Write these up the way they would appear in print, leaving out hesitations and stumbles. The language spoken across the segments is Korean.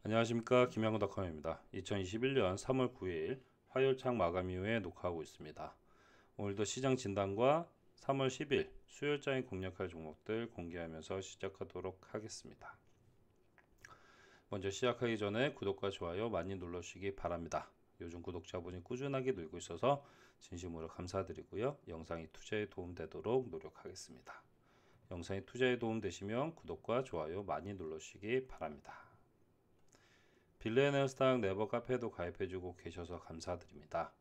안녕하십니까, 김양구닷컴입니다. 2021년 3월 9일 화요일장 마감 이후에 녹화하고 있습니다. 오늘도 시장 진단과 3월 10일 수요일장에 공략할 종목들 공개하면서 시작하도록 하겠습니다. 먼저 시작하기 전에 구독과 좋아요 많이 눌러주시기 바랍니다. 요즘 구독자분이 꾸준하게 늘고 있어서 진심으로 감사드리고요. 영상이 투자에 도움되도록 노력하겠습니다. 영상이 투자에 도움되시면 구독과 좋아요 많이 눌러주시기 바랍니다. 빌리어네어 스탁 네이버 카페에도 가입해주고 계셔서 감사드립니다.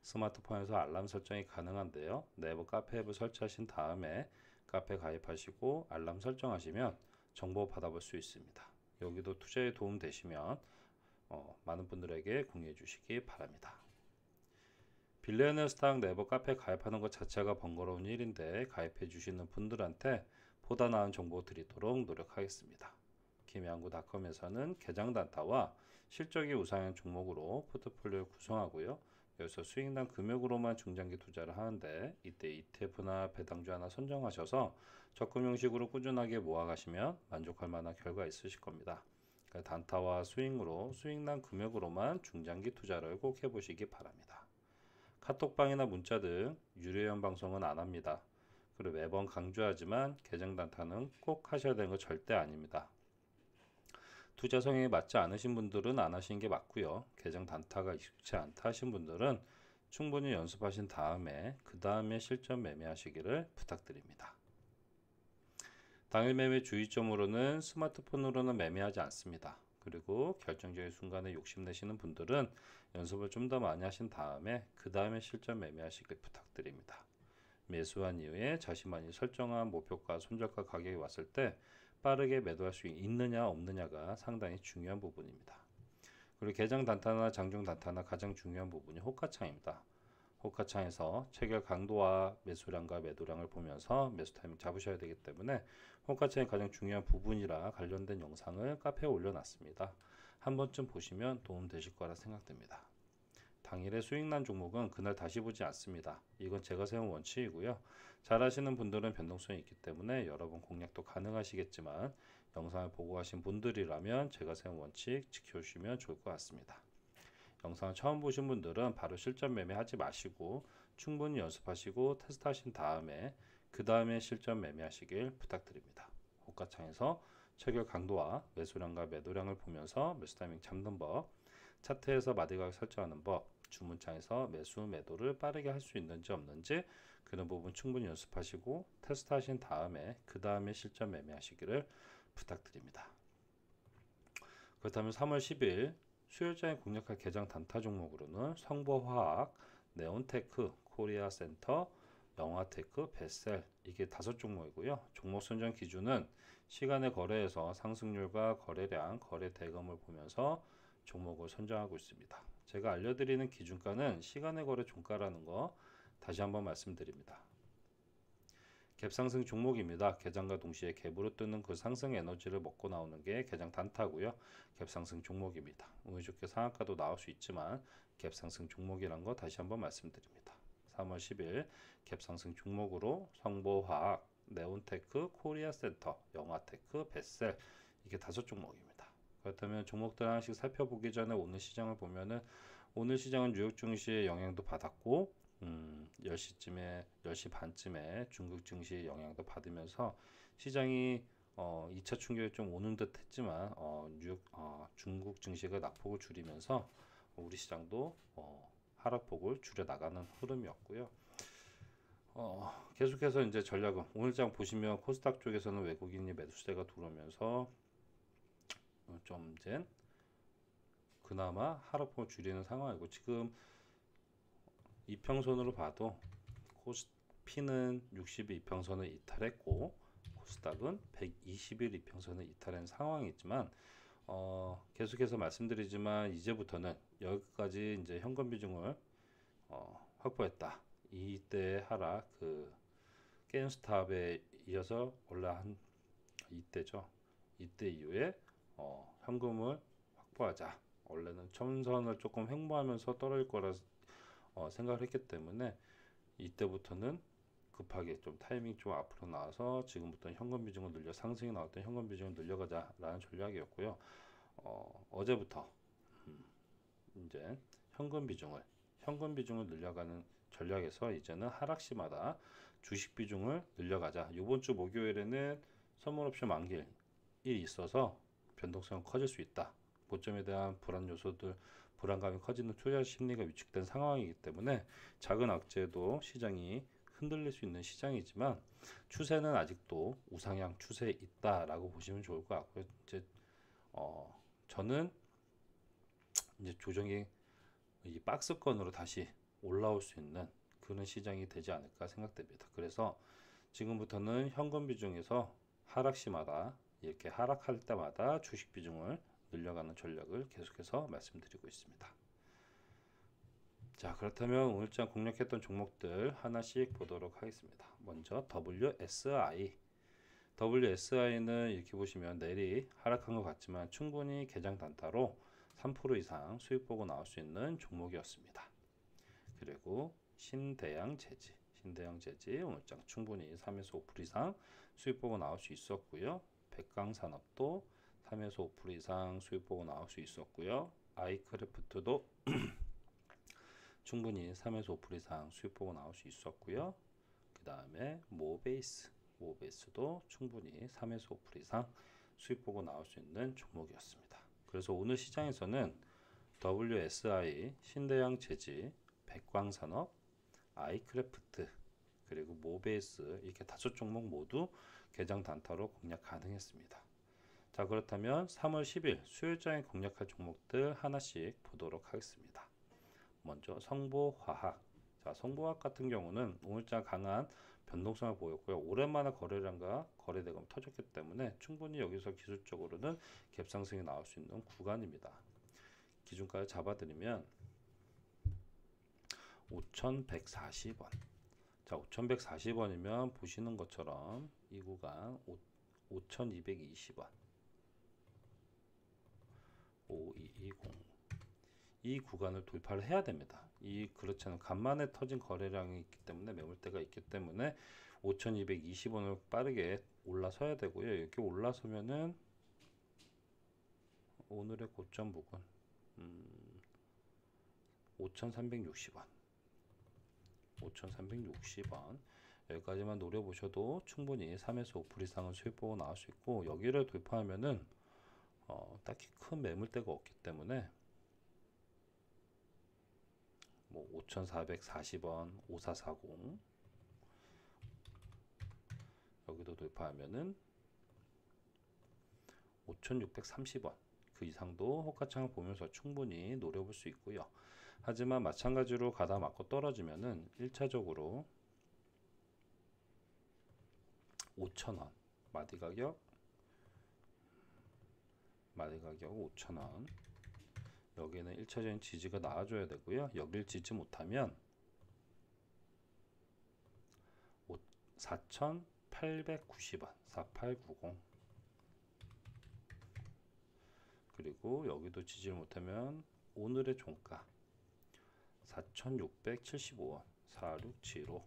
스마트폰에서 알람 설정이 가능한데요. 네이버 카페 앱을 설치하신 다음에 카페 가입하시고 알람 설정하시면 정보 받아볼 수 있습니다. 여기도 투자에 도움 되시면 많은 분들에게 공유해 주시기 바랍니다. 빌리어네어 스탁 네이버 카페 가입하는 것 자체가 번거로운 일인데 가입해 주시는 분들한테 보다 나은 정보 드리도록 노력하겠습니다. 김양구닷컴에서는 개장 단타와 실적이 우상한 종목으로 포트폴리오를 구성하고요. 여기서 수익난 금액으로만 중장기 투자를 하는데 이때 ETF나 배당주 하나 선정하셔서 적금 형식으로 꾸준하게 모아가시면 만족할 만한 결과 있으실 겁니다. 그러니까 단타와 스윙으로 수익난 금액으로만 중장기 투자를 꼭 해보시기 바랍니다. 카톡방이나 문자 등 유료연 방송은 안 합니다. 그리고 매번 강조하지만 개장 단타는 꼭 하셔야 되는 거 절대 아닙니다. 투자 성향에 맞지 않으신 분들은 안 하시는 게 맞고요. 계정 단타가 익숙치 않다 하신 분들은 충분히 연습하신 다음에 그 다음에 실전 매매하시기를 부탁드립니다. 당일 매매 주의점으로는 스마트폰으로는 매매하지 않습니다. 그리고 결정적인 순간에 욕심내시는 분들은 연습을 좀 더 많이 하신 다음에 그 다음에 실전 매매하시길 부탁드립니다. 매수한 이후에 자신만이 설정한 목표가 손절가 가격이 왔을 때 빠르게 매도할 수 있느냐 없느냐가 상당히 중요한 부분입니다. 그리고 개장 단타나 장중 단타나 가장 중요한 부분이 호가창입니다. 호가창에서 체결 강도와 매수량과 매도량을 보면서 매수 타이밍 잡으셔야 되기 때문에 호가창이 가장 중요한 부분이라 관련된 영상을 카페에 올려놨습니다. 한 번쯤 보시면 도움 되실 거라 생각됩니다. 당일의 수익난 종목은 그날 다시 보지 않습니다. 이건 제가 세운 원칙이고요. 잘 하시는 분들은 변동성이 있기 때문에 여러 번 공략도 가능하시겠지만 영상을 보고 하신 분들이라면 제가 세운 원칙 지켜주시면 좋을 것 같습니다. 영상을 처음 보신 분들은 바로 실전 매매하지 마시고 충분히 연습하시고 테스트하신 다음에 그 다음에 실전 매매하시길 부탁드립니다. 호가창에서 체결 강도와 매수량과 매도량을 보면서 매수 타이밍 잡는 법, 차트에서 마디가격 설정하는 법, 주문창에서 매수 매도를 빠르게 할 수 있는지 없는지 그런 부분 충분히 연습하시고 테스트 하신 다음에 그 다음에 실전 매매하시기를 부탁드립니다. 그렇다면 3월 10일 수요일장에 공략할 개장 단타 종목으로는 성보화학, 네온테크, 코리아센터, 영화테크, 베셀 이게 5종목이고요. 종목 선정 기준은 시간의 거래에서 상승률과 거래량, 거래 대금을 보면서 종목을 선정하고 있습니다. 제가 알려드리는 기준가는 시간의 거래 종가라는 거 다시 한번 말씀드립니다. 갭상승 종목입니다. 개장과 동시에 갭으로 뜨는 그 상승 에너지를 먹고 나오는 게 개장 단타고요. 갭상승 종목입니다. 운이 좋게 상한가도 나올 수 있지만 갭상승 종목이란 거 다시 한번 말씀드립니다. 3월 10일 갭상승 종목으로 성보화학, 네온테크, 코리아센터, 영화테크, 베셀 이게 5종목입니다. 그렇다면 종목들 하나씩 살펴보기 전에 오늘 시장을 보면은 오늘 시장은 뉴욕 증시의 영향도 받았고 10시쯤에 10시 반쯤에 중국 증시 영향도 받으면서 시장이 2차 충격이 좀 오는 듯 했지만 중국 증시가 낙폭을 줄이면서 우리 시장도 하락폭을 줄여 나가는 흐름이었고요. 계속해서 이제 전략은 오늘 장 보시면 코스닥 쪽에서는 외국인이 매수세가 들어오면서 좀 이제 그나마 하락폭을 줄이는 상황이고 지금 이평선으로 봐도 P는 60일 이평선을 이탈했고 코스닥은 120일 이평선을 이탈한 상황이지만 계속해서 말씀드리지만 이제부터는 여기까지 이제 현금 비중을 확보했다. 이때 하락 그 게임스탑에 이어서 올라한 이때죠. 이때 이후에 현금을 확보하자. 원래는 점선을 조금 횡보하면서 떨어질 거라 생각을 했기 때문에 이때부터는 급하게 좀 타이밍 좀 앞으로 나와서 지금부터 현금 비중을 늘려 상승이 나왔던 현금 비중을 늘려가자 라는 전략이었고요. 어제부터 이제 현금 비중을 늘려가는 전략에서 이제는 하락시마다 주식 비중을 늘려가자. 이번 주 목요일에는 선물 옵션 만기일이 있어서 변동성은 커질 수 있다. 고점에 대한 불안 요소들, 불안감이 커지는 투자 심리가 위축된 상황이기 때문에 작은 악재도 시장이 흔들릴 수 있는 시장이지만 추세는 아직도 우상향 추세에 있다라고 보시면 좋을 것 같고요. 이제 저는 이제 조정이 이 박스권으로 다시 올라올 수 있는 그런 시장이 되지 않을까 생각됩니다. 그래서 지금부터는 현금 비중에서 하락시마다 이렇게 하락할 때마다 주식 비중을 늘려가는 전략을 계속해서 말씀드리고 있습니다. 자, 그렇다면 오늘장 공략했던 종목들 하나씩 보도록 하겠습니다. 먼저 WSI는 이렇게 보시면 내리 하락한 것 같지만 충분히 개장 단타로 3% 이상 수익 보고 나올 수 있는 종목이었습니다. 그리고 신대양재지 오늘장 충분히 3에서 5% 이상 수익 보고 나올 수 있었고요. 백광산업도 3에서 5% 이상 수익 보고 나올 수 있었고요. 아이크래프트도 충분히 3에서 5% 이상 수익 보고 나올 수 있었고요. 그 다음에 모베이스도 충분히 3에서 5% 이상 수익 보고 나올 수 있는 종목이었습니다. 그래서 오늘 시장에서는 WSI, 신대양재지, 백광산업, 아이크래프트, 그리고 모베이스 이렇게 5종목 모두 개장 단타로 공략 가능했습니다. 자, 그렇다면 3월 10일 수요일장에 공략할 종목들 하나씩 보도록 하겠습니다. 먼저 성보화학. 자, 성보화학 같은 경우는 오늘장 강한 변동성을 보였고요. 오랜만에 거래량과 거래대금 터졌기 때문에 충분히 여기서 기술적으로는 갭상승이 나올 수 있는 구간입니다. 기준가를 잡아드리면 5,140원. 자, 5,140원이면 보시는 것처럼 이 구간 5,220원. 5220. 이 구간을 돌파를 해야 됩니다. 그렇지 않으면 간만에 터진 거래량이 있기 때문에 매물대가 있기 때문에 5,220원을 빠르게 올라서야 되고요. 이렇게 올라서면은 오늘의 고점 부근 5,360원 여기까지만 노려보셔도 충분히 3에서 5% 이상은 수익 보고 나올 수 있고, 여기를 돌파하면은 딱히 큰 매물대가 없기 때문에 뭐 5,440원, 5440 여기도 돌파하면은 5,630원 그 이상도 호가창을 보면서 충분히 노려볼 수 있고요. 하지만 마찬가지로 가다 맞고 떨어지면은 1차적으로 5,000원 마디 가격 5,000원 여기는 1차적인 지지가 나와줘야 되고요. 여길 지지 못하면 4,890원 4890 그리고 여기도 지지를 못하면 오늘의 종가 4,675원 4675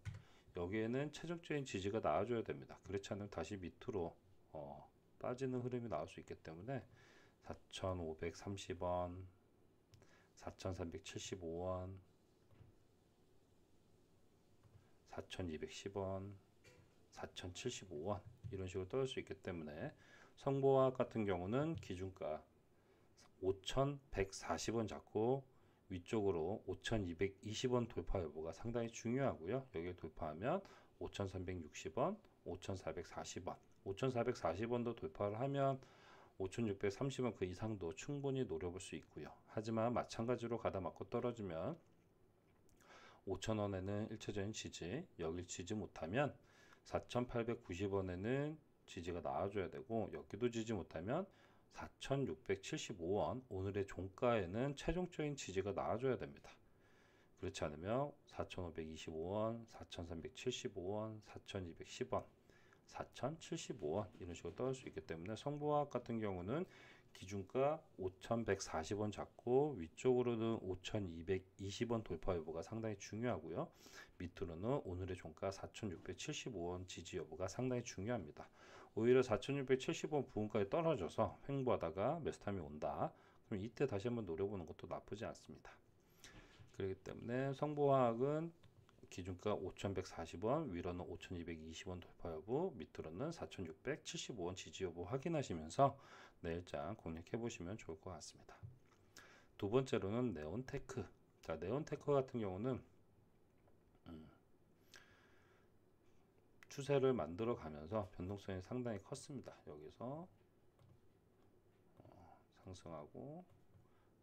여기에는 최종적인 지지가 나와줘야 됩니다. 그렇지 않으면 다시 밑으로 빠지는 흐름이 나올 수 있기 때문에 4,530원 4,375원 4,210원 4,075원 이런 식으로 떨어질 수 있기 때문에 성보화학 같은 경우는 기준가 5,140원 잡고 위쪽으로 5,220원 돌파 여부가 상당히 중요하고요. 여기 돌파하면 5,360원 5,440원 5,440원도 돌파를 하면 5,630원 그 이상도 충분히 노려볼 수 있고요. 하지만 마찬가지로 가다 맞고 떨어지면 5,000원에는 1차적인 지지, 여길 지지 못하면 4,890원에는 지지가 나와줘야 되고, 여기도 지지 못하면 4,675원 오늘의 종가에는 최종적인 지지가 나와줘야 됩니다. 그렇지 않으면 4,525원, 4,375원, 4,210원 4,075원 이런 식으로 떨어질 수 있기 때문에 성보화학 같은 경우는 기준가 5,140원 잡고 위쪽으로는 5,220원 돌파 여부가 상당히 중요하고요. 밑으로는 오늘의 종가 4,675원 지지 여부가 상당히 중요합니다. 오히려 4670원 부근까지 떨어져서 횡보하다가 매수타임이 온다. 그럼 이때 다시 한번 노려보는 것도 나쁘지 않습니다. 그렇기 때문에 성보화학은 기준가 5140원, 위로는 5220원 돌파 여부, 밑으로는 4675원 지지 여부 확인하시면서 내일장 공략해 보시면 좋을 것 같습니다. 두 번째로는 네온테크. 자, 네온테크 같은 경우는 추세를 만들어 가면서 변동성이 상당히 컸습니다. 여기서 상승하고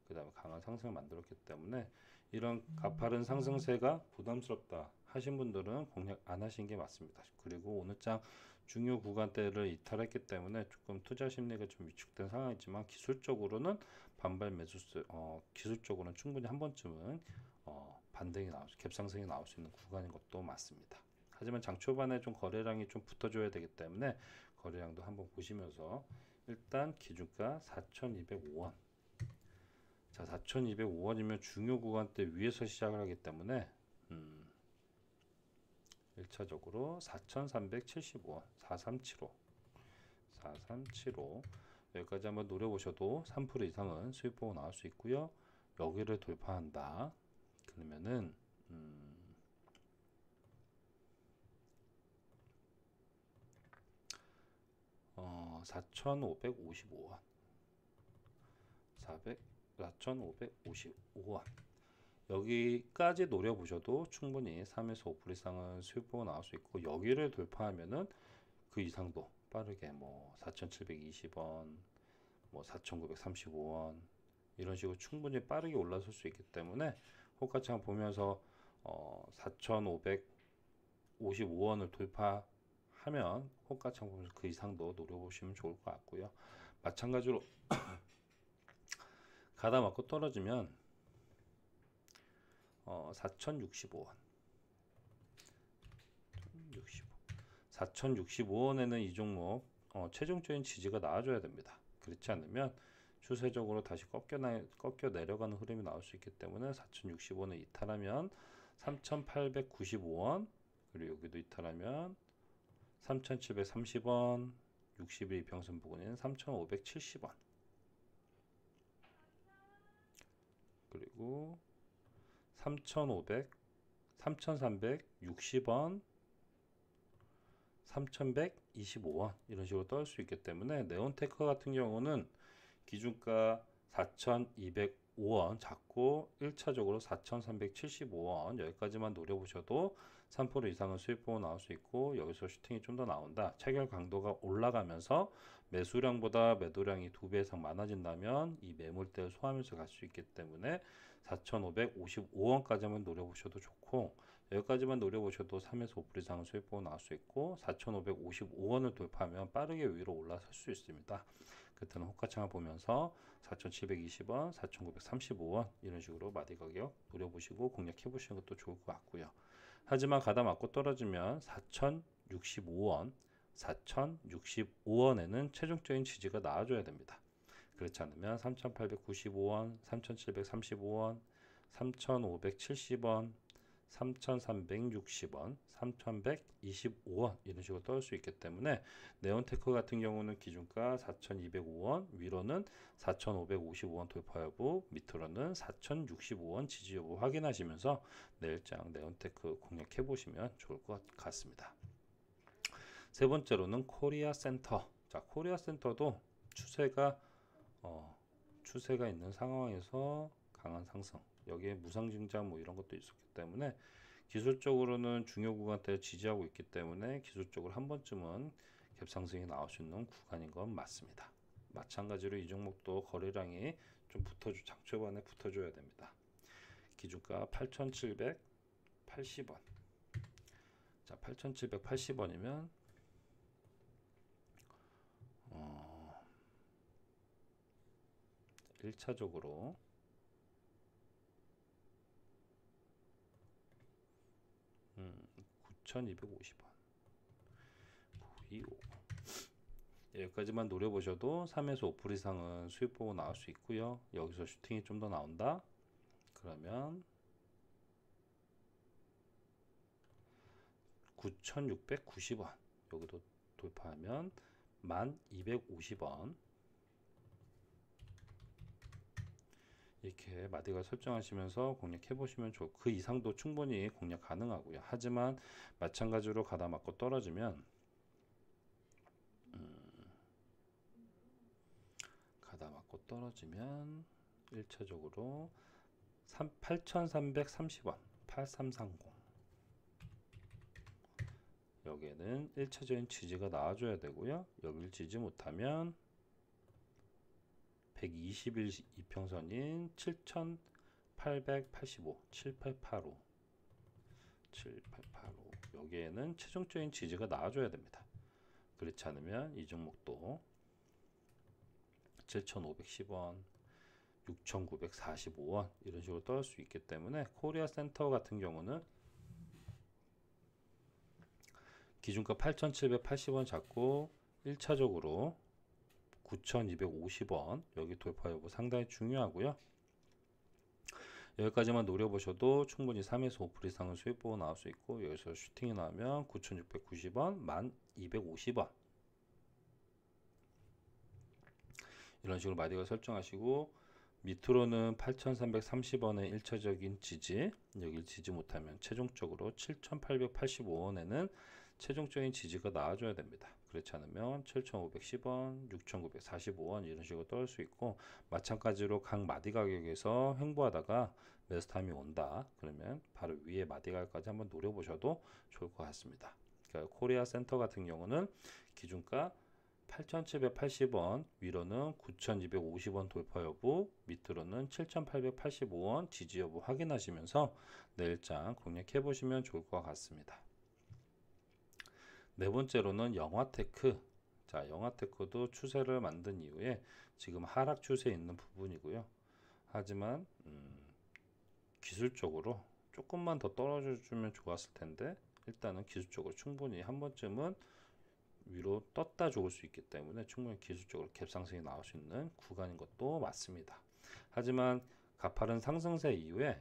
그 다음에 강한 상승을 만들었기 때문에 이런 가파른 상승세가 부담스럽다 하신 분들은 공략 안 하신 게 맞습니다. 그리고 오늘 장 중요 구간대를 이탈했기 때문에 조금 투자 심리가 좀 위축된 상황이지만 기술적으로는 반발 매수세, 기술적으로는 충분히 한 번쯤은 반등이 갭상승이 나올 수 있는 구간인 것도 맞습니다. 하지만 장 초반에 좀 거래량이 좀 붙어줘야 되기 때문에 거래량도 한번 보시면서 일단 기준가 4,205원. 자, 4,205원이면 중요 구간대 위에서 시작을 하기 때문에 1차적으로 4,375원, 4375 여기까지 한번 노려보셔도 3% 이상은 수익 보고 나올 수 있고요. 여기를 돌파한다. 그러면은 4,555원 4,555원 여기까지 노려보셔도 충분히 3에서 5% 이상은 수익 보고 나올 수 있고, 여기를 돌파하면은 그 이상도 빠르게 뭐 4,720원, 뭐 4,935원 이런 식으로 충분히 빠르게 올라설 수 있기 때문에 호가창 보면서 4,555원을 돌파하면 호가창 보면서 그 이상도 노려보시면 좋을 것 같고요. 마찬가지로 가다 맞고 떨어지면 4,065원 4,065원에는 이 종목 최종적인 지지가 나와줘야 됩니다. 그렇지 않으면 추세적으로 다시 꺾여 내려가는 흐름이 나올 수 있기 때문에 4,065원을 이탈하면 3,895원, 그리고 여기도 이탈하면 3,730원, 60일 이평선 부근인 3,570원, 그리고 3,360원, 3,125원 이런 식으로 떨 수 있기 때문에 네온테크 같은 경우는 기준가 4,205원 잡고 1차적으로 4,375원 여기까지만 노려보셔도 3% 이상은 수익 보고 나올 수 있고, 여기서 슈팅이 좀 더 나온다. 체결 강도가 올라가면서 매수량보다 매도량이 2배 이상 많아진다면 이 매물대를 소화하면서 갈 수 있기 때문에 4,555원까지만 노려보셔도 좋고, 여기까지만 노려보셔도 3에서 5% 이상은 수익 보고 나올 수 있고, 4,555원을 돌파하면 빠르게 위로 올라설 수 있습니다. 그때는 호가창을 보면서 4,720원, 4,935원 이런 식으로 마디 가격 노려보시고 공략해 보시는 것도 좋을 것 같고요. 하지만 가다 맞고 떨어지면 4,065원, 4,065원에는 최종적인 지지가 나와줘야 됩니다. 그렇지 않으면 3,895원, 3,735원, 3,570원, 3,360원, 3,125원 이런 식으로 떨 수 있기 때문에 네온테크 같은 경우는 기준가 4,205원, 위로는 4,555원 돌파 여부, 밑으로는 4,065원 지지 여부 확인하시면서 내일장 네온테크 공략해 보시면 좋을 것 같습니다. 세 번째로는 코리아센터. 자, 코리아센터도 추세가 있는 상황에서 강한 상승, 여기에 무상증자 뭐 이런 것도 있었기 때문에 기술적으로는 중요 구간대를 지지하고 있기 때문에 기술적으로 한 번쯤은 갭상승이 나올 수 있는 구간인 건 맞습니다. 마찬가지로 이 종목도 거래량이 좀 장초반에 붙어줘야 됩니다. 기준가 8,780원. 자, 8,780원이면 1차적으로 9,250원 925 여기까지만 노려보셔도 3에서 5% 이상은 수익 보고 나올 수 있고요. 여기서 슈팅이 좀 더 나온다 그러면 9,690원 여기도 돌파하면 1250원. 이렇게 마디가 설정하시면서 공략해 보시면 좋고, 그 이상도 충분히 공략 가능하고요. 하지만 마찬가지로 가다 맞고 떨어지면 1차적으로 8330원 8330, 여기에는 1차적인 지지가 나와줘야 되고요. 여기를 지지 못하면 120일 이평선인 7885 7885 여기에는 최종적인 지지가 나와줘야 됩니다. 그렇지 않으면 이 종목도 7510원 6945원 이런 식으로 떨어질 수 있기 때문에, 코리아 센터 같은 경우는 기준가 8780원 잡고 1차적으로 9250원 여기 돌파 여부 상당히 중요하고요. 여기까지만 노려보셔도 충분히 3에서 5% 이상은 수익 보고 나올 수 있고, 여기서 슈팅이 나오면 9690원 1250원 이런 식으로 마디가 설정하시고, 밑으로는 8330원의 1차적인 지지, 여기를 지지 못하면 최종적으로 7885원에는 최종적인 지지가 나와줘야 됩니다. 그렇지 않으면 7510원 6945원 이런 식으로 떨어질 수 있고, 마찬가지로 각 마디 가격에서 횡보하다가 매수 타임이 온다 그러면 바로 위에 마디 가격까지 한번 노려보셔도 좋을 것 같습니다. 그러니까 코리아 센터 같은 경우는 기준가 8780원, 위로는 9250원 돌파 여부, 밑으로는 7885원 지지 여부 확인하시면서 내일장 공략해 보시면 좋을 것 같습니다. 네 번째로는 영화테크. 자, 영화테크도 추세를 만든 이후에 지금 하락 추세에 있는 부분이고요. 하지만 기술적으로 조금만 더 떨어져 주면 좋았을 텐데, 일단은 기술적으로 충분히 한 번쯤은 위로 떴다 좋을 수 있기 때문에 충분히 기술적으로 갭상승이 나올 수 있는 구간인 것도 맞습니다. 하지만 가파른 상승세 이후에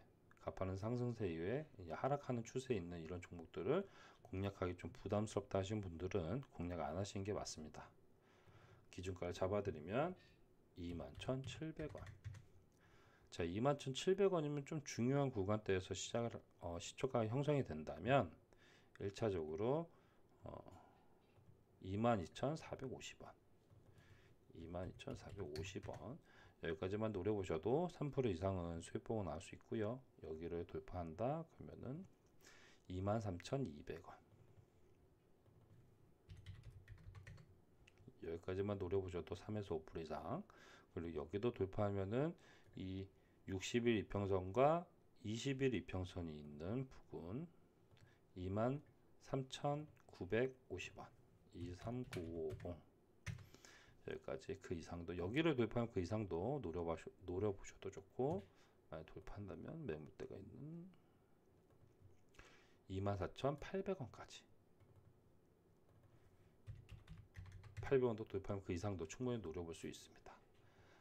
이제 하락하는 추세에 있는 이런 종목들을 공략하기 좀 부담스럽다 하신 분들은 공략 안 하시는 게 맞습니다. 기준가를 잡아드리면 21,700원. 자, 21,700원이면 좀 중요한 구간대에서 시초가 형성이 된다면 1차적으로 22,450원 22,450원 여기까지만 노려보셔도 3% 이상은 수익 보고 나올 수 있고요. 여기를 돌파한다 그러면은 23,200원 여기까지만 노려보셔도 3에서 5% 이상, 그리고 여기도 돌파하면은 이 60일 이평선과 20일 이평선이 있는 부분 23,950원 23950 여기까지, 그 이상도 여기를 돌파하면 그 이상도 노려보셔도 좋고, 돌파한다면 매물대가 있는 24,800원까지 800원도 돌파하면 그 이상도 충분히 노려볼 수 있습니다.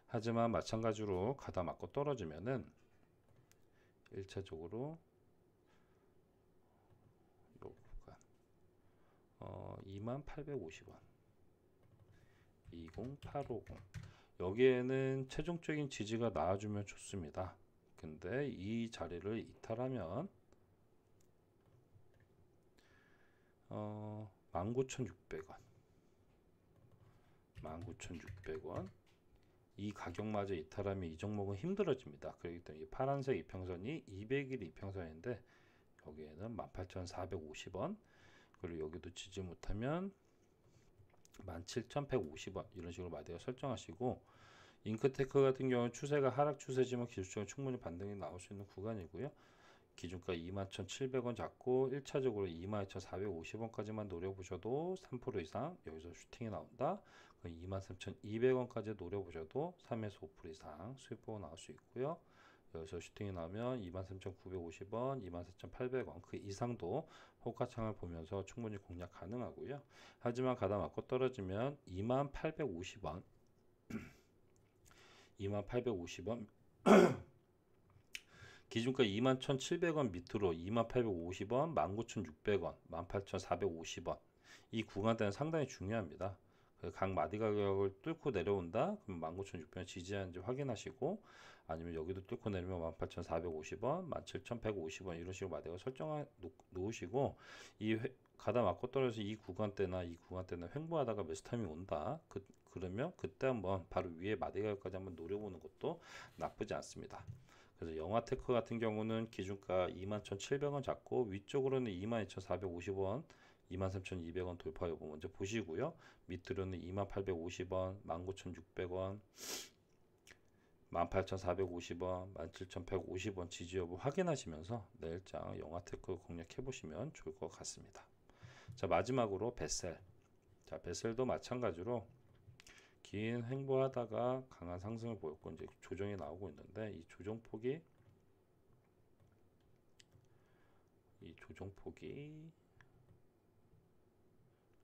하지만 마찬가지로 가다 맞고 떨어지면은 1차적으로 요 구간 2850원 20850 여기에는 최종적인 지지가 나와주면 좋습니다. 근데 이 자리를 이탈하면 19,600원 19,600원 이 가격마저 이탈하면 이 종목은 힘들어집니다. 그렇기 때문에 이 파란색 이평선이 200일 이평선인데 여기에는 18,450원, 그리고 여기도 지지 못하면 17,150원 이런 식으로 마디가 설정하시고, 잉크테크 같은 경우는 추세가 하락 추세지만 기술적으로 충분히 반등이 나올 수 있는 구간이고요. 기준가 21,700원 잡고 1차적으로 22,450원까지만 노려보셔도 3% 이상 여기서 슈팅이 나온다. 23,200원까지 노려보셔도 3에서 5% 이상 수익 보고 나올 수 있고요. 여기서 슈팅이 나오면 23,950원, 24,800원 그 이상도 호가창을 보면서 충분히 공략 가능하고요. 하지만 가다 맞고 떨어지면 2850원 2850원 기준가 21,700원 밑으로 2850원, 19,600원, 18,450원 이 구간대는 상당히 중요합니다. 각 마디 가격을 뚫고 내려온다? 그럼 19,600원 지지하는지 확인하시고, 아니면 여기도 뚫고 내리면 18,450원, 17,150원 이런 식으로 마디가 설정 놓으시고, 가다 맞고 떨어져서 이 구간대나 횡보하다가 매수 타임이 온다. 그러면 그때 한번 바로 위에 마디 가격까지 한번 노려보는 것도 나쁘지 않습니다. 그래서 영화테크 같은 경우는 기준가 21,700원 잡고 위쪽으로는 22,450원, 23,200원 돌파 여부 먼저 보시고요. 밑으로는 28,50원, 19,600원, 18,450원, 17,150원 지지 여부 확인하시면서 내일장 영화테크 공략해 보시면 좋을 것 같습니다. 자, 마지막으로 벳셀. 자, 벳셀도 마찬가지로 긴 횡보하다가 강한 상승을 보였고 이제 조정이 나오고 있는데 이 조정폭이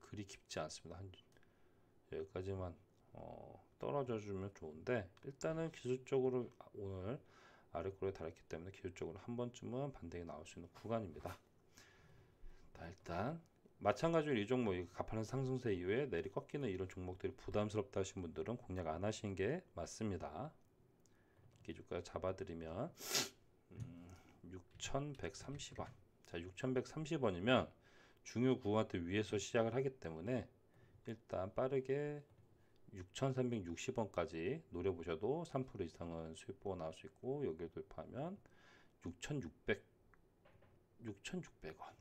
그리 깊지 않습니다. 여기까지만 떨어져 주면 좋은데, 일단은 기술적으로 오늘 아래꼬리에 달았기 때문에 기술적으로 한 번쯤은 반등이 나올 수 있는 구간입니다. 자, 일단 마찬가지로 이 종목 가파른 상승세 이후에 내리 꺾이는 이런 종목들이 부담스럽다 하신 분들은 공략 안 하시는 게 맞습니다. 기준가 잡아드리면 6,130원. 자, 6,130원이면 중요 구간대 위에서 시작을 하기 때문에 일단 빠르게 6,360원까지 노려보셔도 3% 이상은 수익보가 나올 수 있고, 여기를 돌파하면 6,600원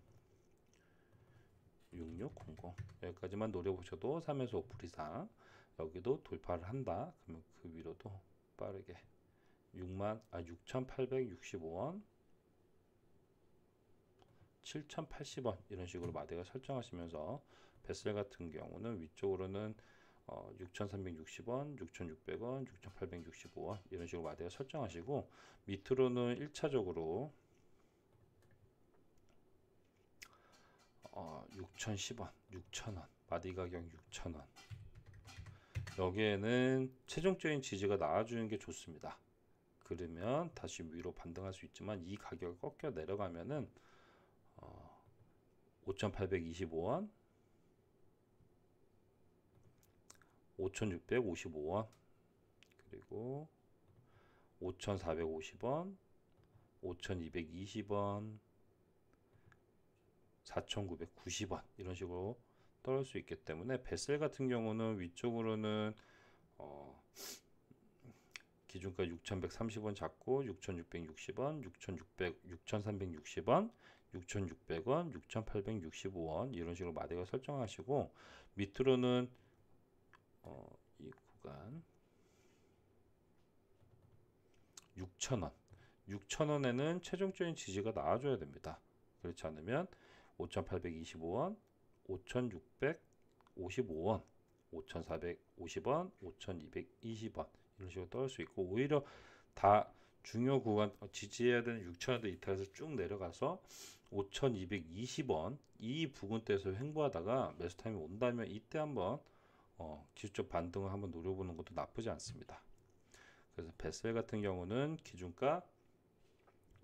6600 여기까지만 노려보셔도 3에서 5% 이상 여기도 돌파를 한다. 그러면 그 위로도 빠르게 6,865원 7,080원 이런 식으로 마디가 설정하시면서, 벳셀 같은 경우는 위쪽으로는 6,360원, 6,600원, 6,865원 이런 식으로 마디가 설정하시고, 밑으로는 1차적으로 6,010원, 6,000원 마디 가격 6,000원, 여기에는 최종적인 지지가 나와주는 게 좋습니다. 그러면 다시 위로 반등할 수 있지만 이 가격을 꺾여 내려가면은 5,825원, 5,655원, 그리고 5,450원, 5,220원, 4,990원 이런 식으로 떨어질 수 있기 때문에, 벳셀 같은 경우는 위쪽으로는 기준가 6,130원 잡고 6,660원, 6,360원, 6,600원, 6,865원 이런 식으로 마디가 설정하시고, 밑으로는 이 구간 6,000원, 6,000원에는 최종적인 지지가 나와줘야 됩니다. 그렇지 않으면 5,825원, 5,655원, 5,450원, 5,220원 이런 식으로 떨어질 수 있고, 오히려 다 중요 구간 지지해야 되는 6,000원대 이탈해서 쭉 내려가서 5,220원 이 부근대에서 횡보하다가 매수 타임이 온다면 이때 한번 기술적 반등을 한번 노려보는 것도 나쁘지 않습니다. 그래서 벳셀 같은 경우는 기준가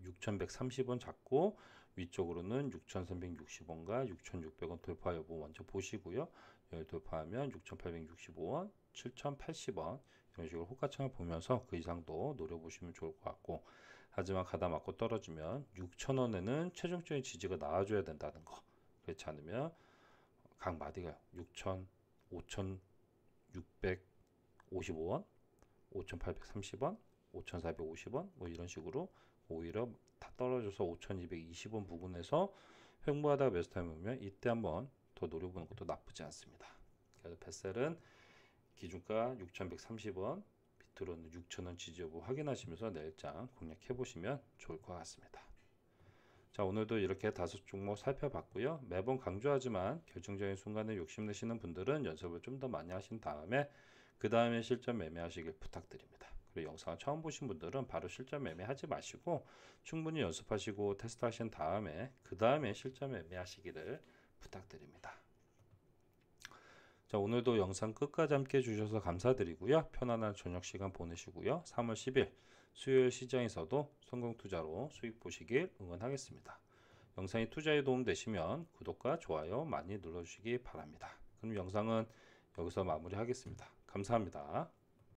6,130원 잡고 위쪽으로는 6,360원과 6,600원 돌파 여부 먼저 보시고요. 여기 돌파하면 6,865원, 7,080원 이런 식으로 호가창을 보면서 그 이상도 노려보시면 좋을 것 같고, 하지만 가다 맞고 떨어지면 6,000원에는 최종적인 지지가 나와줘야 된다는 거. 그렇지 않으면 각 마디가 6,000, 5,655원, 5,830원, 5,450원 뭐 이런 식으로 오히려 다 떨어져서 5,220원 부근에서 횡보하다가 매수 타임 오면 이때 한번 더 노려보는 것도 나쁘지 않습니다. 그래서 벳셀은 기준가 6,130원, 밑으로는 6,000원 지지 여부 확인하시면서 내일장 공략해 보시면 좋을 것 같습니다. 자, 오늘도 이렇게 5종목 살펴봤고요. 매번 강조하지만 결정적인 순간에 욕심내시는 분들은 연습을 좀 더 많이 하신 다음에 그 다음에 실전 매매하시길 부탁드립니다. 그리고 영상을 처음 보신 분들은 바로 실전 매매하지 마시고 충분히 연습하시고 테스트 하신 다음에 그 다음에 실전 매매하시기를 부탁드립니다. 자, 오늘도 영상 끝까지 함께 해주셔서 감사드리고요. 편안한 저녁 시간 보내시고요. 3월 10일 수요일 시장에서도 성공투자로 수익 보시길 응원하겠습니다. 영상이 투자에 도움 되시면 구독과 좋아요 많이 눌러주시기 바랍니다. 그럼 영상은 여기서 마무리하겠습니다. 감사합니다.